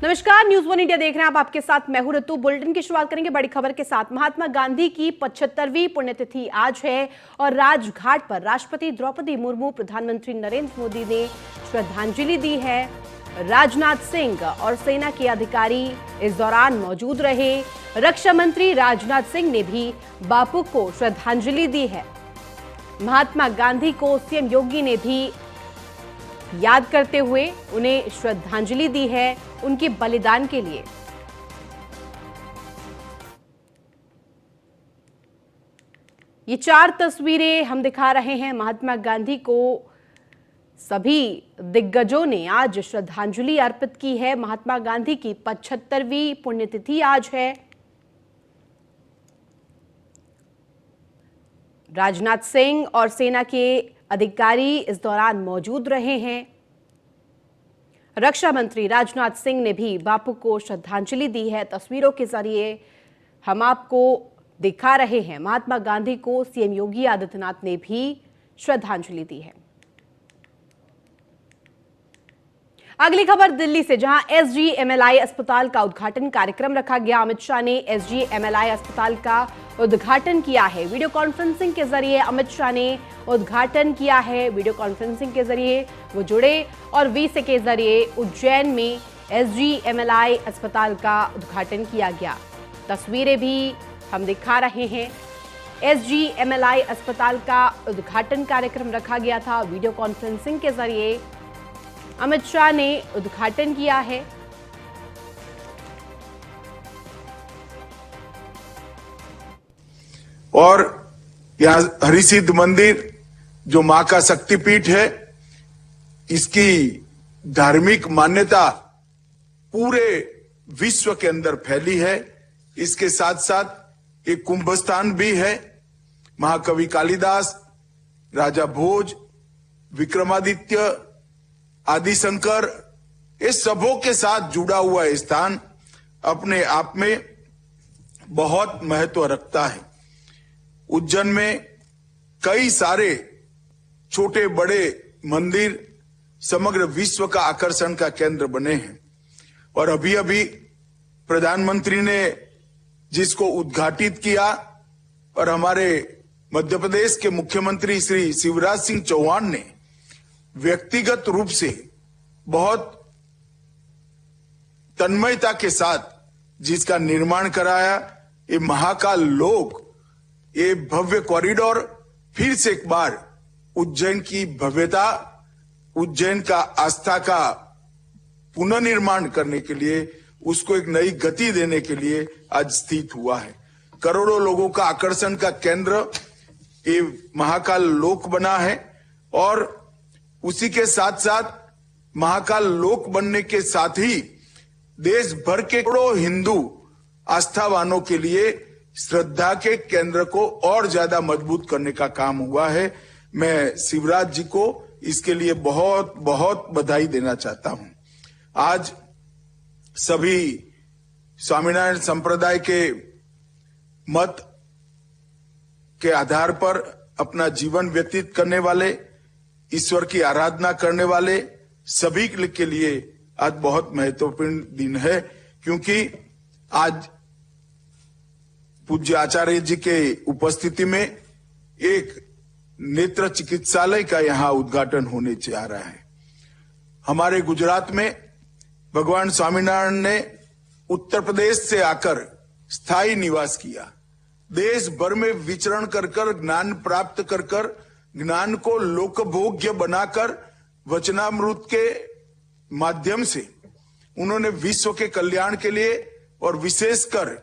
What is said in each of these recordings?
नमस्कार, news one India देख रहे हैं आप। आपके साथ मैं हूं ऋतु। बुलेटिन की शुरुआत करेंगे बड़ी खबर के साथ। महात्मा गांधी की 75वीं पुण्यतिथि आज है और राजघाट पर राष्ट्रपति द्रौपदी मुर्मू, प्रधानमंत्री नरेंद्र मोदी ने श्रद्धांजलि दी है। राजनाथ सिंह और सेना के अधिकारी इस दौरान मौजूद रहे। रक्षा मंत्री राजनाथ सिंह ने भी बापू को श्रद्धांजलि दी है। महात्मा गांधी को सीएम योगी ने भी याद करते हुए उन्हें श्रद्धांजलि दी है उनके बलिदान के लिए। ये 4 तस्वीरें हम दिखा रहे हैं महात्मा गांधी को। सभी दिग्गजों ने आज श्रद्धांजलि अर्पित की है। महात्मा गांधी की 75वीं पुण्यतिथि आज है। राजनाथ सिंह और सेना के अधिकारी इस दौरान मौजूद रहे हैं। रक्षा मंत्री राजनाथ सिंह ने भी बापू को श्रद्धांजलि दी है। तस्वीरों के जरिए हम आपको दिखा रहे हैं महात्मा गांधी को सीएम योगी आदित्यनाथ ने भी श्रद्धांजलि दी है। अगली खबर दिल्ली से, जहां एसजीएमएलआई अस्पताल का उद्घाटन कार्यक्रम रखा गया। अमित शाह ने एसजीएमएलआई अस्पताल का उद्घाटन किया है। वीडियो कॉन्फ्रेंसिंग के जरिए अमित शाह ने उद्घाटन किया है। वीडियो कॉन्फ्रेंसिंग के जरिए वो जुड़े और वीसी के जरिए उज्जैन में एसजीएमएलआई अस्पताल का उद्घाटन किया गया। तस्वीरें भी हम दिखा रहे हैं। एसजीएमएलआई अस्पताल का उद्घाटन कार्यक्रम रखा गया था। वीडियो कॉन्फ्रेंसिंग के जरिए अमित शाह ने उद्घाटन किया है। और यहाँ हरिसिद्ध मंदिर जो मां का शक्तिपीठ है, इसकी धार्मिक मान्यता पूरे विश्व के अंदर फैली है। इसके साथ साथ एक कुंभ स्थान भी है। महाकवि कालिदास, राजा भोज, विक्रमादित्य, आदिशंकर, ये सबों के साथ जुड़ा हुआ स्थान अपने आप में बहुत महत्व रखता है। उज्जैन में कई सारे छोटे बड़े मंदिर समग्र विश्व का आकर्षण का केंद्र बने हैं और अभी अभी प्रधानमंत्री ने जिसको उद्घाटित किया और हमारे मध्य प्रदेश के मुख्यमंत्री श्री शिवराज सिंह चौहान ने व्यक्तिगत रूप से बहुत तन्मयता के साथ जिसका निर्माण कराया, ये महाकाल लोक, ये भव्य कॉरिडोर फिर से एक बार उज्जैन की भव्यता, उज्जैन का आस्था का पुनर्निर्माण करने के लिए, उसको एक नई गति देने के लिए आज स्थित हुआ है। करोड़ों लोगों का आकर्षण का केंद्र ये महाकाल लोक बना है और उसी के साथ साथ महाकाल लोक बनने के साथ ही देश भर के करोड़ों हिंदू आस्थावानों के लिए श्रद्धा के केंद्र को और ज्यादा मजबूत करने का काम हुआ है। मैं शिवराज जी को इसके लिए बहुत बहुत बधाई देना चाहता हूं। आज सभी स्वामीनारायण संप्रदाय के मत के आधार पर अपना जीवन व्यतीत करने वाले, ईश्वर की आराधना करने वाले सभी के लिए आज बहुत महत्वपूर्ण दिन है, क्योंकि आज पूज्य आचार्य जी के उपस्थिति में एक नेत्र चिकित्सालय का यहां उद्घाटन होने जा रहा है। हमारे गुजरात में भगवान स्वामीनारायण ने उत्तर प्रदेश से आकर स्थायी निवास किया। देश भर में विचरण कर कर ज्ञान प्राप्त कर कर ज्ञान को लोकभोग्य बनाकर वचनामृत के माध्यम से उन्होंने विश्व के कल्याण के लिए और विशेषकर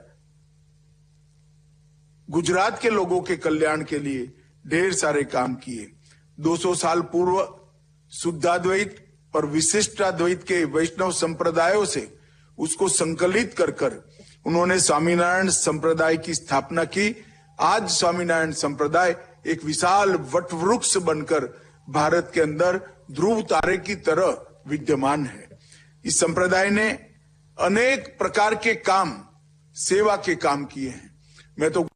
गुजरात के लोगों के कल्याण के लिए ढेर सारे काम किए। 200 साल पूर्व शुद्धाद्वैत और विशिष्टाद्वैत के वैष्णव संप्रदायों से उसको संकलित कर कर उन्होंने स्वामीनारायण संप्रदाय की स्थापना की। आज स्वामीनारायण संप्रदाय एक विशाल वटवृक्ष बनकर भारत के अंदर ध्रुव तारे की तरह विद्यमान है। इस संप्रदाय ने अनेक प्रकार के काम, सेवा के काम किए हैं। मैं तो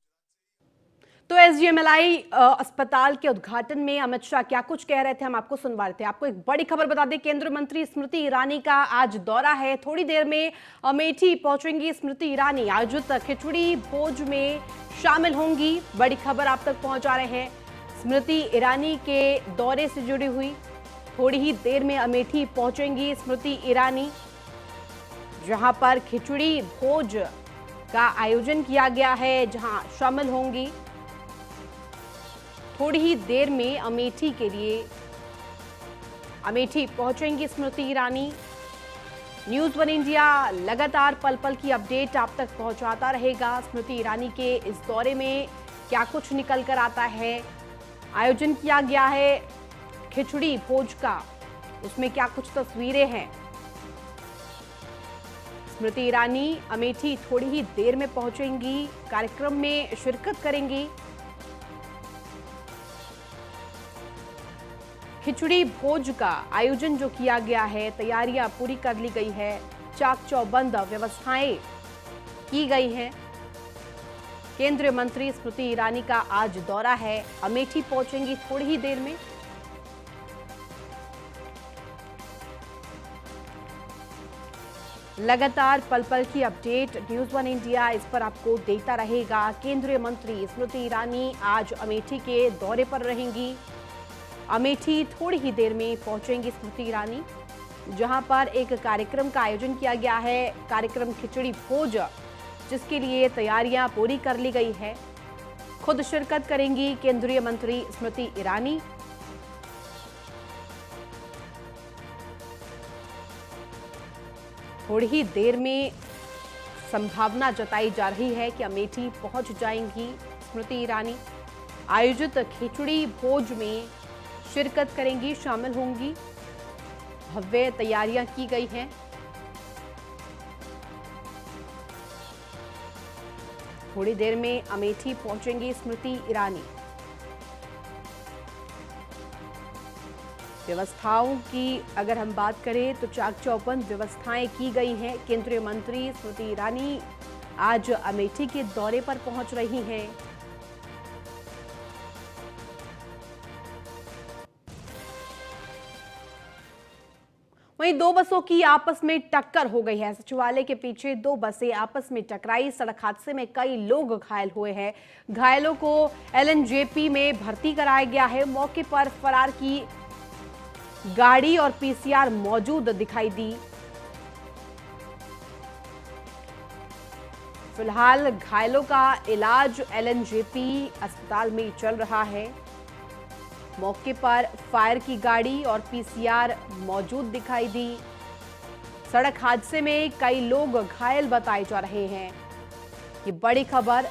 तो एसजीएमएलआई अस्पताल के उद्घाटन में अमित शाह क्या कुछ कह रहे थे, हम आपको सुनवा रहे थे। आपको एक बड़ी खबर बता दें, केंद्रीय मंत्री स्मृति ईरानी का आज दौरा है। थोड़ी देर में अमेठी पहुंचेंगी स्मृति ईरानी, आयोजित खिचड़ी भोज में शामिल होंगी। बड़ी खबर आप तक पहुंचा रहे हैं स्मृति ईरानी के दौरे से जुड़ी हुई। थोड़ी ही देर में अमेठी पहुंचेंगी स्मृति ईरानी, जहां पर खिचड़ी भोज का आयोजन किया गया है, जहां शामिल होंगी। थोड़ी ही देर में अमेठी के लिए अमेठी पहुंचेंगी Smriti Irani. News one India लगातार पल पल की अपडेट आप तक पहुंचाता रहेगा। स्मृति ईरानी के इस दौरे में क्या कुछ निकल कर आता है, आयोजन किया गया है खिचड़ी भोज का, उसमें क्या कुछ तस्वीरें हैं। स्मृति ईरानी अमेठी थोड़ी ही देर में पहुंचेंगी, कार्यक्रम में शिरकत करेंगी। खिचड़ी भोज का आयोजन जो किया गया है, तैयारियां पूरी कर ली गई है, चाक चौबंद व्यवस्थाएं की गई हैं। केंद्रीय मंत्री स्मृति ईरानी का आज दौरा है, अमेठी पहुंचेंगी थोड़ी ही देर में। लगातार पल पल की अपडेट न्यूज़ वन इंडिया इस पर आपको देता रहेगा। केंद्रीय मंत्री स्मृति ईरानी आज अमेठी के दौरे पर रहेंगी। अमेठी थोड़ी ही देर में पहुंचेंगी स्मृति ईरानी, जहां पर एक कार्यक्रम का आयोजन किया गया है, कार्यक्रम खिचड़ी भोज, जिसके लिए तैयारियां पूरी कर ली गई है। खुद शिरकत करेंगी केंद्रीय मंत्री स्मृति ईरानी। थोड़ी ही देर में संभावना जताई जा रही है कि अमेठी पहुंच जाएंगी स्मृति ईरानी। आयोजित खिचड़ी भोज में शिरकत करेंगी, शामिल होंगी। भव्य तैयारियां की गई हैं। थोड़ी देर में अमेठी पहुंचेंगी स्मृति ईरानी। व्यवस्थाओं की अगर हम बात करें तो चाक चौबंद व्यवस्थाएं की गई हैं। केंद्रीय मंत्री स्मृति ईरानी आज अमेठी के दौरे पर पहुंच रही हैं। वहीं दो बसों की आपस में टक्कर हो गई है। सचिवालय के पीछे दो बसें आपस में टकराई। सड़क हादसे में कई लोग घायल हुए हैं। घायलों को एलएनजेपी में भर्ती कराया गया है। मौके पर फरार की गाड़ी और पीसीआर मौजूद दिखाई दी। फिलहाल घायलों का इलाज एलएनजेपी अस्पताल में चल रहा है। मौके पर फायर की गाड़ी और पीसीआर मौजूद दिखाई दी। सड़क हादसे में कई लोग घायल बताए जा रहे हैं। ये बड़ी खबर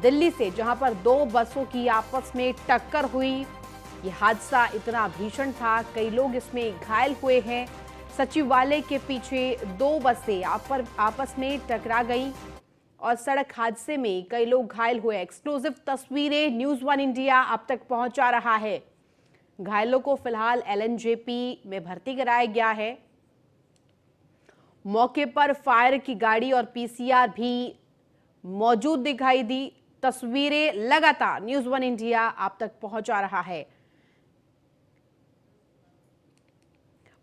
दिल्ली से, जहां पर दो बसों की आपस में टक्कर हुई। ये हादसा इतना भीषण था, कई लोग इसमें घायल हुए हैं। सचिवालय के पीछे दो बसें आपस में टकरा गई और सड़क हादसे में कई लोग घायल हुए। एक्सक्लूसिव तस्वीरें न्यूज़ वन इंडिया आप तक पहुंचा रहा है। घायलों को फिलहाल एलएनजेपी में भर्ती कराया गया है। मौके पर फायर की गाड़ी और पीसीआर भी मौजूद दिखाई दी। तस्वीरें लगातार न्यूज़ वन इंडिया आप तक पहुंचा रहा है।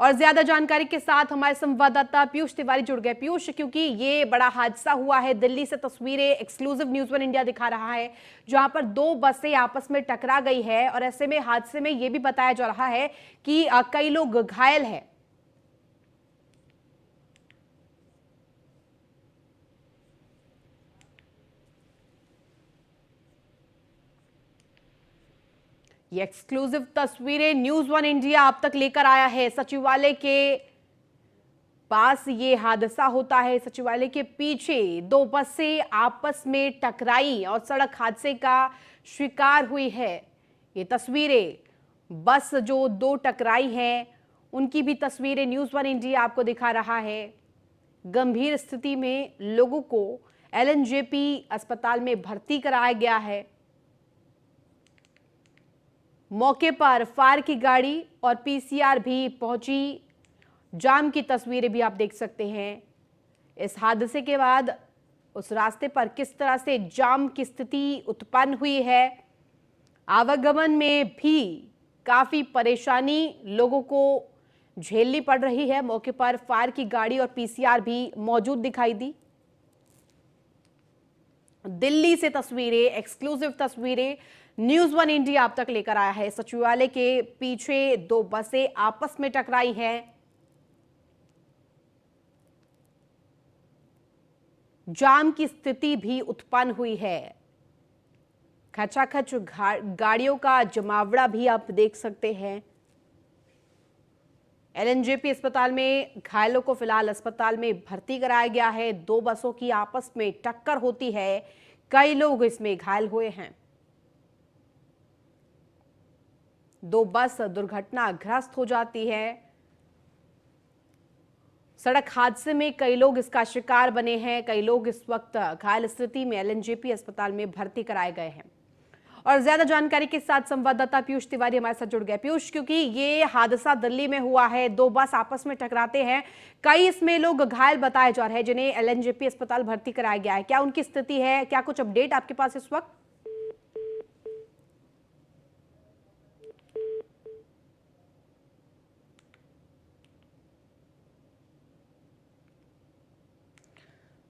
और ज्यादा जानकारी के साथ हमारे संवाददाता पीयूष तिवारी जुड़ गए। पीयूष, क्योंकि ये बड़ा हादसा हुआ है, दिल्ली से तस्वीरें एक्सक्लूसिव न्यूज़ वन इंडिया दिखा रहा है, जहां पर दो बसें आपस में टकरा गई है और ऐसे में हादसे में ये भी बताया जा रहा है कि कई लोग घायल हैं। ये एक्सक्लूसिव तस्वीरें न्यूज़ वन इंडिया आप तक लेकर आया है। सचिवालय के पास ये हादसा होता है। सचिवालय के पीछे दो बसें आपस में टकराई और सड़क हादसे का शिकार हुई है। ये तस्वीरें, बस जो दो टकराई हैं उनकी भी तस्वीरें न्यूज़ वन इंडिया आपको दिखा रहा है। गंभीर स्थिति में लोगों को एलएनजेपी अस्पताल में भर्ती कराया गया है। मौके पर फायर की गाड़ी और पीसीआर भी पहुंची। जाम की तस्वीरें भी आप देख सकते हैं। इस हादसे के बाद उस रास्ते पर किस तरह से जाम की स्थिति उत्पन्न हुई है। आवागमन में भी काफी परेशानी लोगों को झेलनी पड़ रही है। मौके पर फायर की गाड़ी और पीसीआर भी मौजूद दिखाई दी। दिल्ली से तस्वीरें, एक्सक्लूसिव तस्वीरें न्यूज़ 1 इंडिया आप तक लेकर आया है। सचिवालय के पीछे दो बसें आपस में टकराई हैं। जाम की स्थिति भी उत्पन्न हुई है। खचाखच गाड़ियों का जमावड़ा भी आप देख सकते हैं। एलएनजेपी अस्पताल में घायलों को फिलहाल अस्पताल में भर्ती कराया गया है। दो बसों की आपस में टक्कर होती है, कई लोग इसमें घायल हुए हैं। दो बस दुर्घटनाग्रस्त हो जाती है। सड़क हादसे में कई लोग इसका शिकार बने हैं। कई लोग इस वक्त घायल स्थिति में एलएनजेपी अस्पताल में भर्ती कराए गए हैं। और ज्यादा जानकारी के साथ संवाददाता पीयूष तिवारी हमारे साथ जुड़ गए। पीयूष, क्योंकि ये हादसा दिल्ली में हुआ है, दो बस आपस में टकराते हैं, कई इसमें लोग घायल बताए जा रहे हैं जिन्हें एलएनजेपी अस्पताल भर्ती कराया गया है, क्या उनकी स्थिति है, क्या कुछ अपडेट आपके पास इस वक्त?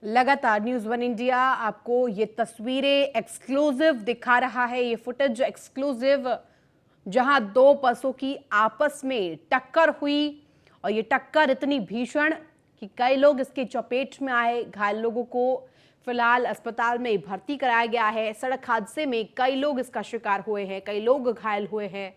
लगातार न्यूज़ 1 इंडिया आपको ये तस्वीरें एक्सक्लूसिव दिखा रहा है, ये फुटेज एक्सक्लूसिव, जहां दो बसों की आपस में टक्कर हुई और ये टक्कर इतनी भीषण कि कई लोग इसकी चपेट में आए। घायल लोगों को फिलहाल अस्पताल में भर्ती कराया गया है। सड़क हादसे में कई लोग इसका शिकार हुए हैं, कई लोग घायल हुए हैं।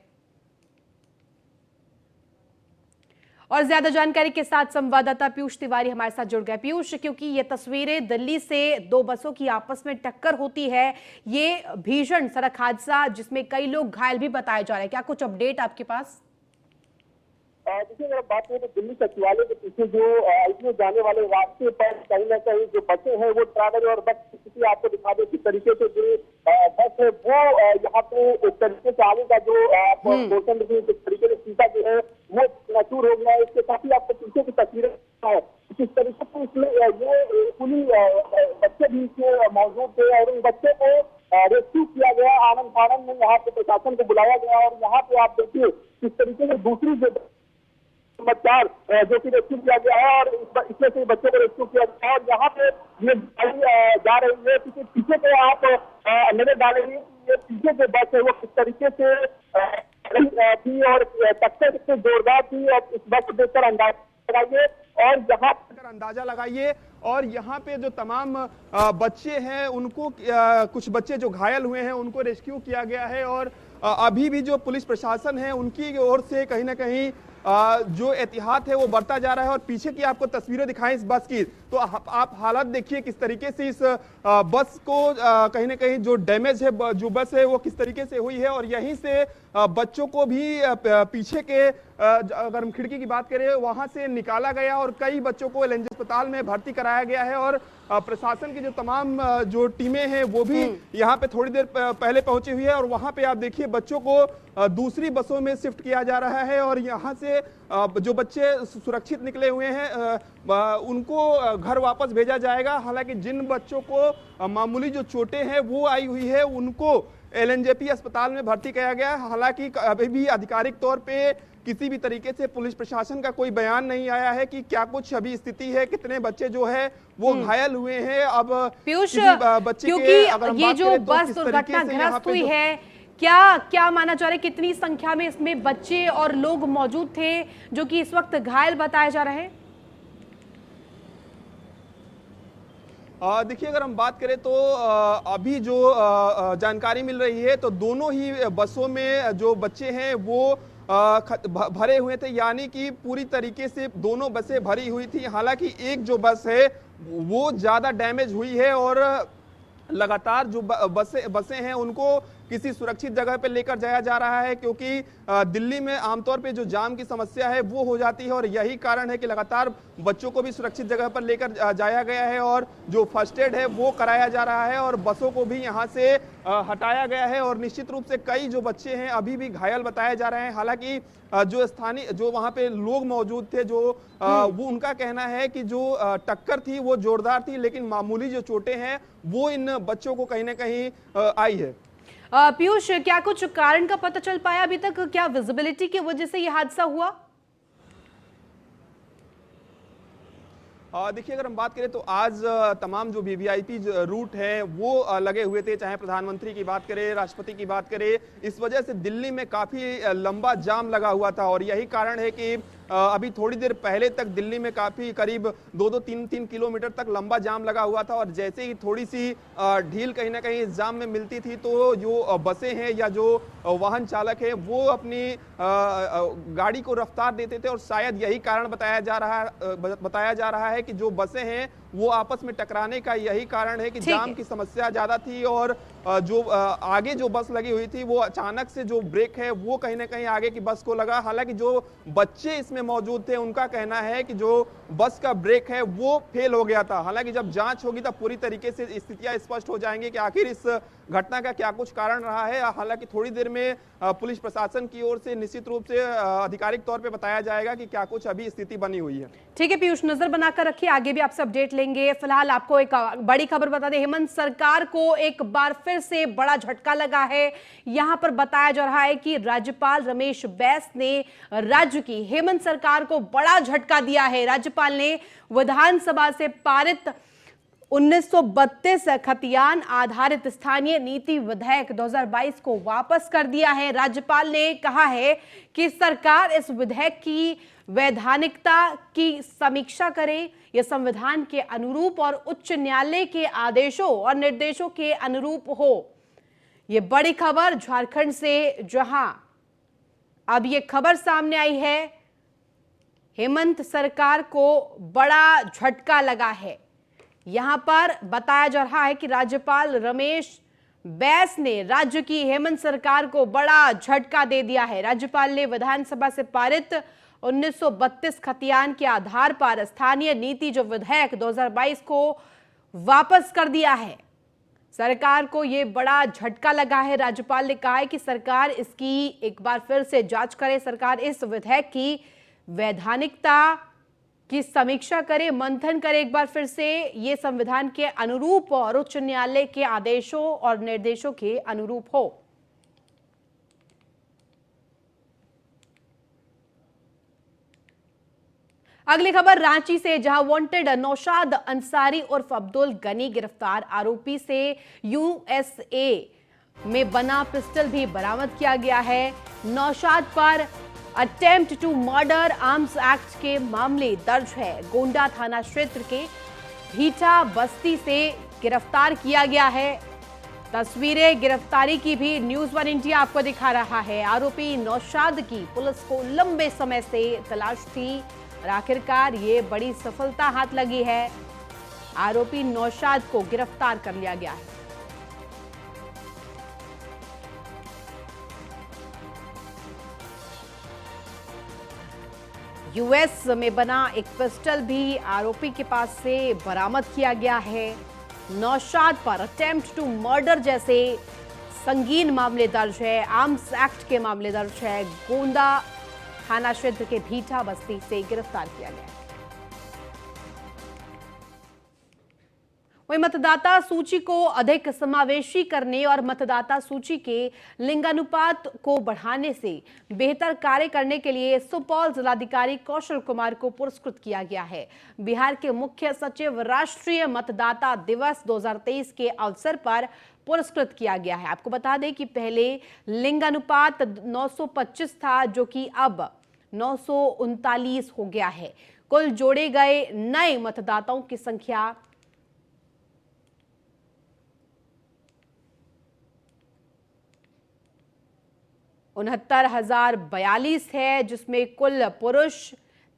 और ज्यादा जानकारी के साथ संवाददाता पीयूष तिवारी हमारे साथ जुड़ गए। पीयूष, क्योंकि ये तस्वीरें दिल्ली से दो बसों की आपस में टक्कर होती है, ये भीषण सड़क हादसा जिसमें कई लोग घायल भी बताए जा रहे हैं, क्या कुछ अपडेट आपके पास? देखिए, अगर बात करें तो दिल्ली सचिवालय के पीछे जो आईटीओ जाने वाले रास्ते पर कहीं ना कहीं जो बसें हैं वो ट्रैवल और बस की स्थिति आपको दिखा दे किस तरीके से जो बस है वो यहाँ पे एक तरीके से आगे का जो पोर्शन किस तरीके से सीधा जो है वो नचूर हो गया है। इसके साथ ही आपको पीछे की तस्वीरें है किस तरीके से इसमें ये पूरी बच्चे भी इसमें मौजूद थे और उन बच्चे को रेस्क्यू किया गया। आनंद फानंद में यहाँ पे प्रशासन को बुलाया गया और यहाँ पे आप देखिए किस तरीके से दूसरी जो समाचार जो कि रेस्क्यू किया गया है और इसमें से बच्चों को रेस्क्यू किया गया है और यहाँ पे ये गाड़ी जा रही है क्योंकि पीछे पे आप नजर डालेंगे ये पीछे जो बस है वो किस तरीके से थी और टक्कर कितनी जोरदार थी और इस बस को देखकर अंदाजा लगाइए और यहाँ पे जो तमाम बच्चे हैं उनको कुछ बच्चे जो घायल हुए हैं उनको रेस्क्यू किया गया है और अभी भी जो पुलिस प्रशासन है उनकी ओर से कहीं ना कहीं जो एहतियात है वो बढ़ता जा रहा है। और पीछे की आपको तस्वीरें दिखाएं इस बस की, तो आप हालत देखिए किस तरीके से इस बस को कहीं ना कहीं जो डैमेज है जो बस है वो किस तरीके से हुई है और यहीं से बच्चों को भी पीछे के अगर हम खिड़की की बात करें वहां से निकाला गया और कई बच्चों को एलएनजे अस्पताल में भर्ती कराया गया है और प्रशासन की जो तमाम जो टीमें हैं वो भी यहाँ पे थोड़ी देर पहले पहुंची हुई है और वहां पे आप देखिए बच्चों को दूसरी बसों में शिफ्ट किया जा रहा है और यहाँ से जो बच्चे सुरक्षित निकले हुए हैं उनको घर वापस भेजा जाएगा। हालांकि जिन बच्चों को मामूली जो चोटें हैं वो आई हुई है उनको एलएनजेपी अस्पताल में भर्ती किया गया है। हालांकि अभी भी आधिकारिक तौर पे किसी भी तरीके से पुलिस प्रशासन का कोई बयान नहीं आया है कि क्या कुछ अभी स्थिति है, कितने बच्चे जो है वो घायल हुए हैं। अब पीयूष, बच्चे क्योंकि ये जो बस दुर्घटनाग्रस्त हुई है, क्या माना जा रहा है कितनी संख्या में इसमें बच्चे और लोग मौजूद थे जो कि इस वक्त घायल बताए जा रहे हैं? देखिए, अगर हम बात करें तो अभी जो जानकारी मिल रही है तो दोनों ही बसों में जो बच्चे हैं वो भरे हुए थे, यानी कि पूरी तरीके से दोनों बसें भरी हुई थी। हालांकि एक जो बस है वो ज्यादा डैमेज हुई है और लगातार जो बसें हैं उनको किसी सुरक्षित जगह पे लेकर जाया जा रहा है, क्योंकि दिल्ली में आमतौर पे जो जाम की समस्या है वो हो जाती है और यही कारण है कि लगातार बच्चों को भी सुरक्षित जगह पर लेकर जाया गया है और जो फर्स्ट एड है वो कराया जा रहा है और बसों को भी यहाँ से हटाया गया है। और निश्चित रूप से कई जो बच्चे हैं अभी भी घायल बताए जा रहे हैं। हालांकि जो स्थानीय जो वहां पे लोग मौजूद थे जो वो उनका कहना है कि जो टक्कर थी वो जोरदार थी, लेकिन मामूली जो चोटें हैं वो इन बच्चों को कहीं ना कहीं आई है। पीयूष, क्या कुछ कारण का पता चल पाया अभी तक? क्या विजिबिलिटी की वजह से यह हादसा हुआ? देखिए, अगर हम बात करें तो आज तमाम जो वीवीआईपी रूट है वो लगे हुए थे, चाहे प्रधानमंत्री की बात करें, राष्ट्रपति की बात करें। इस वजह से दिल्ली में काफी लंबा जाम लगा हुआ था और यही कारण है कि अभी थोड़ी देर पहले तक दिल्ली में काफी करीब 2-3 किलोमीटर तक लंबा जाम लगा हुआ था और जैसे ही थोड़ी सी ढील कहीं ना कहीं इस जाम में मिलती थी तो जो बसें हैं या जो वाहन चालक है वो अपनी गाड़ी को रफ्तार देते थे और शायद यही कारण बताया जा रहा है कि जो बसें हैं वो आपस में टकराने का यही कारण है कि जाम की समस्या ज्यादा थी और जो आगे जो बस लगी हुई थी वो अचानक से जो ब्रेक है वो कहीं ना कहीं आगे की बस को लगा। हालांकि जो बच्चे इसमें मौजूद थे उनका कहना है कि जो बस का ब्रेक है वो फेल हो गया था। हालांकि जब जांच होगी तब पूरी तरीके से स्थितियां स्पष्ट हो जाएंगी कि आखिर इस घटना का क्या कुछ कारण रहा है। हालांकि थोड़ी देर में पुलिस प्रशासन की ओर से निश्चित रूप से आधिकारिक तौर पे बताया जाएगा कि क्या कुछ अभी स्थिति बनी हुई है। ठीक है पीयूष, नजर बनाकर रखिए, आगे भी आपसे अपडेट लेंगे। फिलहाल आपको एक बड़ी खबर बता दें, हेमंत सरकार को एक बार फिर से बड़ा झटका लगा है। यहां पर बताया जा रहा है कि राज्यपाल रमेश बैस ने राज्य की हेमंत सरकार को बड़ा झटका दिया है। राज्यपाल ने विधानसभा से पारित 1932 खतियान आधारित स्थानीय नीति विधेयक 2022 को वापस कर दिया है। राज्यपाल ने कहा है कि सरकार इस विधेयक की वैधानिकता की समीक्षा करे, यह संविधान के अनुरूप और उच्च न्यायालय के आदेशों और निर्देशों के अनुरूप हो। यह बड़ी खबर झारखंड से, जहां अब यह खबर सामने आई है, हेमंत सरकार को बड़ा झटका लगा है। यहां पर बताया जा रहा है कि राज्यपाल रमेश बैस ने राज्य की हेमंत सरकार को बड़ा झटका दे दिया है। राज्यपाल ने विधानसभा से पारित 1932 खतियान के आधार पर स्थानीय नीति जो विधेयक 2022 को वापस कर दिया है। सरकार को यह बड़ा झटका लगा है। राज्यपाल ने कहा है कि सरकार इसकी एक बार फिर से जांच करे, सरकार इस विधेयक की वैधानिकता की समीक्षा करे, मंथन करे एक बार फिर से, ये संविधान के अनुरूप और उच्च न्यायालय के आदेशों और निर्देशों के अनुरूप हो। अगली खबर रांची से, जहां वांटेड नौशाद अंसारी उर्फ अब्दुल गनी गिरफ्तार। आरोपी से यूएसए में बना पिस्टल भी बरामद किया गया है। नौशाद पर attempt to murder arms act के मामले दर्ज है। गोंडा थाना क्षेत्र के भीटा बस्ती से गिरफ्तार किया गया है। तस्वीरें गिरफ्तारी की भी न्यूज़1 इंडिया आपको दिखा रहा है। आरोपी नौशाद की पुलिस को लंबे समय से तलाश थी और आखिरकार ये बड़ी सफलता हाथ लगी है। आरोपी नौशाद को गिरफ्तार कर लिया गया है। यूएस में बना एक पिस्टल भी आरोपी के पास से बरामद किया गया है। नौशाद पर अटेम्प्ट टू मर्डर जैसे संगीन मामले दर्ज है। आर्म्स एक्ट के मामले दर्ज है। गोंडा थाना क्षेत्र के भीटा बस्ती से गिरफ्तार किया गया है। वहीं मतदाता सूची को अधिक समावेशी करने और मतदाता सूची के लिंगानुपात को बढ़ाने से बेहतर कार्य करने के लिए सुपौल जिलाधिकारी कौशल कुमार को पुरस्कृत किया गया है। बिहार के मुख्य सचिव राष्ट्रीय मतदाता दिवस 2023 के अवसर पर पुरस्कृत किया गया है। आपको बता दें कि पहले लिंगानुपात 925 था, जो कि अब 939 हो गया है। कुल जोड़े गए नए मतदाताओं की संख्या 69,042 है, जिसमें कुल पुरुष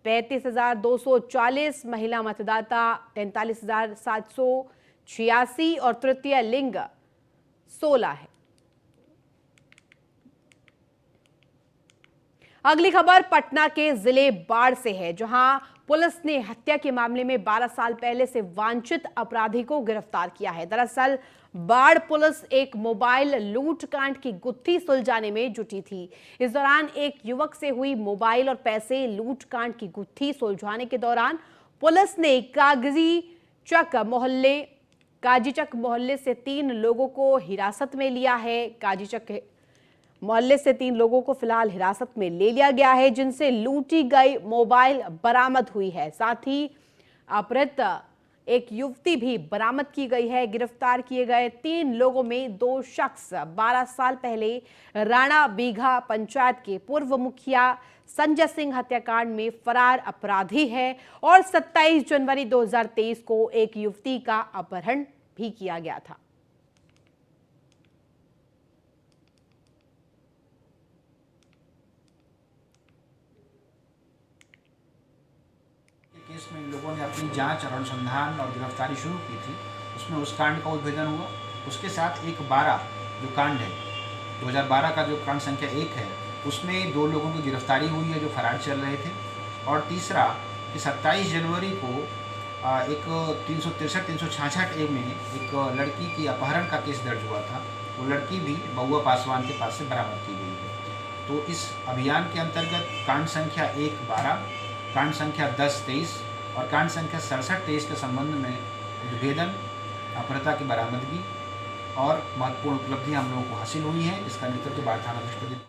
35,240, महिला मतदाता 43,786 और तृतीय लिंग 16 है। अगली खबर पटना के जिले बाढ़ से है, जहां पुलिस ने हत्या के मामले में 12 साल पहले से वांछित अपराधी को गिरफ्तार किया है। दरअसल बाढ़ पुलिस एक मोबाइल लूटकांड की गुत्थी सुलझाने में जुटी थी। इस दौरान एक युवक से हुई मोबाइल और पैसे लूटकांड की गुत्थी सुलझाने के दौरान पुलिस ने काजीचक मोहल्ले से 3 लोगों को हिरासत में लिया है। काजीचक मोहल्ले से 3 लोगों को फिलहाल हिरासत में ले लिया गया है, जिनसे लूटी गई मोबाइल बरामद हुई है। साथ ही अपहृत एक युवती भी बरामद की गई है। गिरफ्तार किए गए 3 लोगों में 2 शख्स 12 साल पहले राणा बीघा पंचायत के पूर्व मुखिया संजय सिंह हत्याकांड में फरार अपराधी है और 27 जनवरी 2023 को एक युवती का अपहरण भी किया गया था। केस में इन लोगों ने अपनी जांच और अनुसंधान और गिरफ्तारी शुरू की थी। उसमें उस कांड का उद्भेदन हुआ। उसके साथ एक 12 जो कांड है, 2012 का जो कांड संख्या 1 है, उसमें 2 लोगों की गिरफ्तारी हुई है जो फरार चल रहे थे। और तीसरा कि 27 जनवरी को एक 363-366 में एक लड़की की अपहरण का केस दर्ज हुआ था। वो लड़की भी बहुआ पासवान के पास से बरामद की गई है। तो इस अभियान के अंतर्गत कांड संख्या 1 12, कांड संख्या 10 23 और कांड संख्या 67 23 के संबंध में उद्भेदन, अपहृता की बरामदगी और महत्वपूर्ण उपलब्धियां हम लोगों को हासिल हुई हैं। इसका नेतृत्व बाढ़ थाना अध्यक्ष।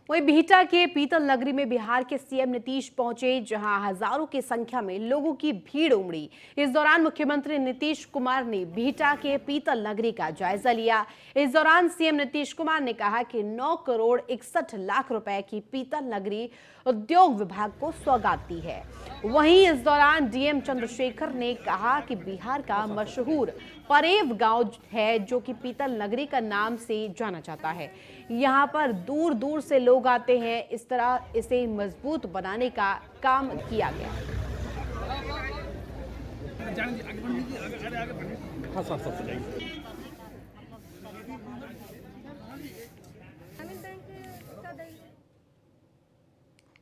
वहीं बिहटा के पीतल नगरी में बिहार के सीएम नीतीश पहुंचे, जहां हजारों की संख्या में लोगों की भीड़ उमड़ी। इस दौरान मुख्यमंत्री नीतीश कुमार ने बिहटा के पीतल नगरी का जायजा लिया। इस दौरान सीएम नीतीश कुमार ने कहा कि 9 करोड़ 61 लाख रुपए की पीतल नगरी उद्योग विभाग को सौगात दी है। वहीं इस दौरान डीएम चंद्रशेखर ने कहा कि बिहार का मशहूर परेव गांव है, जो कि पीतल नगरी का नाम से जाना जाता है। यहाँ पर दूर दूर से लोग आते हैं। इस तरह इसे मजबूत बनाने का काम किया गया।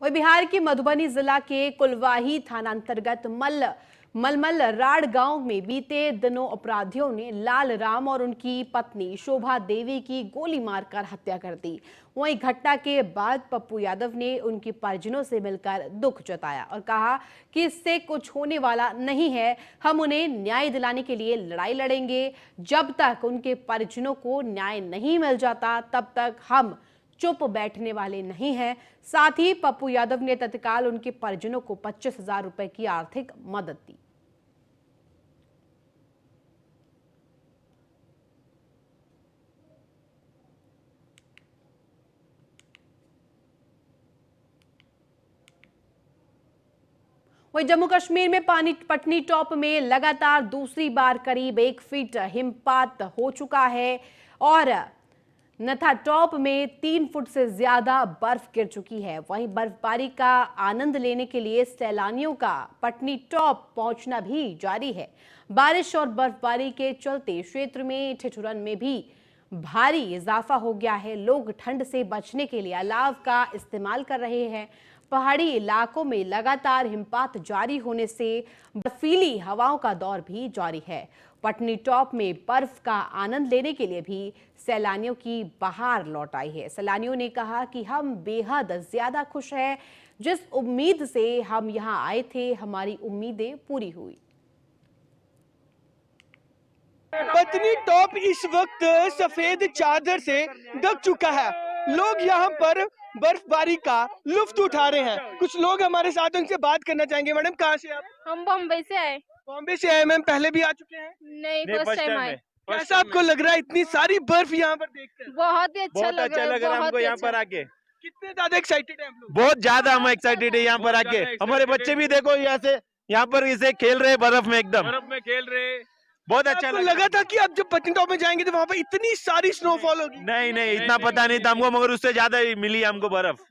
वही बिहार के मधुबनी जिला के कुलवाही थाना अंतर्गत मलमल राड़ गांव में बीते दिनों अपराधियों ने लाल राम और उनकी पत्नी शोभा देवी की गोली मारकर हत्या कर दी। वहीं घटना के बाद पप्पू यादव ने उनकी परिजनों से मिलकर दुख जताया और कहा कि इससे कुछ होने वाला नहीं है। हम उन्हें न्याय दिलाने के लिए लड़ाई लड़ेंगे। जब तक उनके परिजनों को न्याय नहीं मिल जाता, तब तक हम चुप बैठने वाले नहीं हैं। साथ ही पप्पू यादव ने तत्काल उनके परिजनों को 25,000 रुपए की आर्थिक मदद दी। वहीं जम्मू कश्मीर में पटनी टॉप में लगातार दूसरी बार करीब 1 फीट हिमपात हो चुका है और नथा टॉप में 3 फुट से ज्यादा बर्फ गिर चुकी है। वहीं बर्फबारी का आनंद लेने के लिए सैलानियों का पटनी टॉप पहुंचना भी जारी है। बारिश और बर्फबारी के चलते क्षेत्र में ठिठुरन में भी भारी इजाफा हो गया है। लोग ठंड से बचने के लिए अलाव का इस्तेमाल कर रहे हैं। पहाड़ी इलाकों में लगातार हिमपात जारी होने से बर्फीली हवाओं का दौर भी जारी है। पटनी टॉप में बर्फ का आनंद लेने के लिए भी सैलानियों की बहार लौट आई है। सैलानियों ने कहा कि हम बेहद ज्यादा खुश हैं। जिस उम्मीद से हम यहां आए थे, हमारी उम्मीदें पूरी हुई। पटनी टॉप इस वक्त सफेद चादर से ढक चुका है। लोग यहाँ पर बर्फबारी का लुत्फ उठा रहे हैं। कुछ लोग हमारे साथ, उनसे बात करना चाहेंगे। मैडम, कहाँ से आप? हम बम्बई से आए। बॉम्बे से आए। मैम, पहले भी आ चुके हैं? नहीं, फर्स्ट टाइम आए। कैसा आपको लग रहा है इतनी सारी बर्फ यहाँ पर देखकर? बहुत ही अच्छा लग रहा है हमको यहाँ पर आके। कितने ज्यादा एक्साइटेड है हम लोग? बहुत ज्यादा हम एक्साइटेड है यहाँ पर आके। हमारे बच्चे भी देखो यहाँ पर इसे खेल रहे बर्फ में, एकदम बर्फ में खेल रहे। बहुत अच्छा लगा था कि अब जब पटनी टॉप में जाएंगे तो वहाँ पर इतनी सारी स्नोफॉल होगी? नहीं, इतना पता नहीं था हमको, मगर उससे ज्यादा ही मिली हमको बर्फ।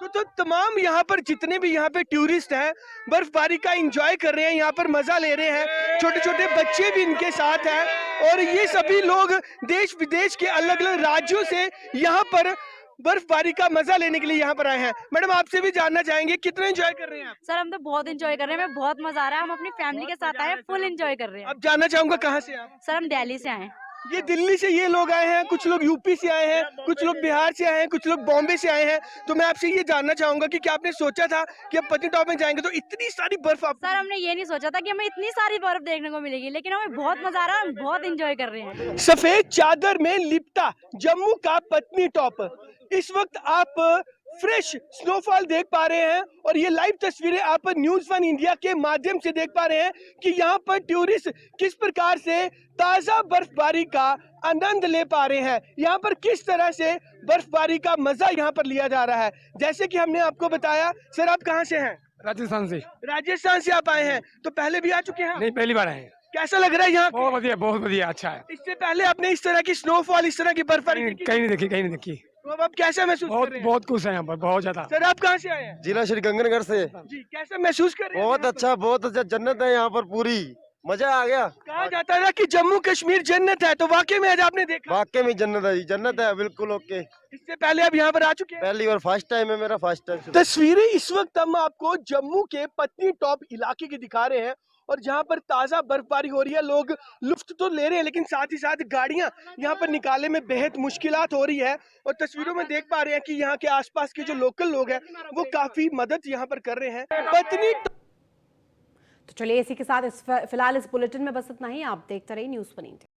तो तमाम यहाँ पर जितने भी यहाँ पे टूरिस्ट हैं, बर्फबारी का एंजॉय कर रहे हैं, यहाँ पर मजा ले रहे हैं। छोटे छोटे बच्चे भी इनके साथ हैं और ये सभी लोग देश विदेश के अलग अलग राज्यों से यहाँ पर बर्फबारी का मजा लेने के लिए यहाँ पर आए हैं। मैडम आपसे भी जानना चाहेंगे कितना एंजॉय कर रहे हैं आप? सर हम तो बहुत एंजॉय कर रहे हैं, हमें बहुत मजा आ रहा है, हम अपनी फैमिली के साथ आए हैं, फुल एंजॉय कर रहे हैं। अब जानना चाहूंगा कहाँ से आप? सर हम दिल्ली से आए हैं। ये दिल्ली से ये लोग आए हैं, कुछ लोग यूपी से आए हैं, कुछ लोग बिहार से आए हैं, कुछ लोग बॉम्बे से आए हैं। तो मैं आपसे ये जानना चाहूंगा कि क्या आपने सोचा था कि अब पत्नीटॉप में जाएंगे तो इतनी सारी बर्फ आप? सर हमने ये नहीं सोचा था कि हमें इतनी सारी बर्फ देखने को मिलेगी, लेकिन हमें बहुत मजा आ रहा है, हम बहुत एंजॉय कर रहे हैं। सफेद चादर में लिपटा जम्मू का पत्नीटॉप, इस वक्त आप फ्रेश स्नोफॉल देख पा रहे हैं और ये लाइव तस्वीरें आप न्यूज़1 इंडिया के माध्यम से देख पा रहे हैं कि यहाँ पर टूरिस्ट किस प्रकार से ताजा बर्फबारी का आनंद ले पा रहे हैं। यहाँ पर किस तरह से बर्फबारी का मजा यहाँ पर लिया जा रहा है। जैसे कि हमने आपको बताया, सर आप कहाँ से हैं? राजस्थान से। राजस्थान से आप आए हैं, तो पहले भी आ चुके हैं? नहीं, पहली बार आए हैं। कैसा लग रहा है यहाँ? बहुत बढ़िया, अच्छा है। इससे पहले आपने इस तरह की स्नोफॉल, इस तरह की बर्फबारी कहीं नहीं देखी। तो अब आप कैसा महसूस कर रहे हैं? बहुत खुश है यहाँ पर, बहुत ज्यादा। सर आप कहाँ से आए हैं? जिला श्री गंगानगर से। जी कैसा महसूस कर रहे हैं? बहुत अच्छा जन्नत है यहाँ पर, पूरी मजा आ गया। कहा जाता था कि जम्मू कश्मीर जन्नत है, तो वाकई में आज आपने देखा? वाकई में जन्नत है जी, जन्नत है बिल्कुल। ओके, इससे पहले आप यहाँ पर आ चुके हैं? पहली बार, फर्स्ट टाइम है मेरा, फर्स्ट टाइम। तस्वीरें इस वक्त हम आपको जम्मू के पत्नीटॉप इलाके की दिखा रहे हैं और जहाँ पर ताजा बर्फबारी हो रही है। लोग लुत्फ तो ले रहे हैं, लेकिन साथ ही साथ गाड़ियां यहाँ पर निकालने में बेहद मुश्किलात हो रही है। और तस्वीरों में देख पा रहे हैं कि यहाँ के आसपास के जो लोकल लोग हैं वो काफी मदद यहाँ पर कर रहे हैं। तो चलिए इसी के साथ फिलहाल इस बुलेटिन में बस इतना ही। आप देखते रहिए न्यूज़1 इंडिया।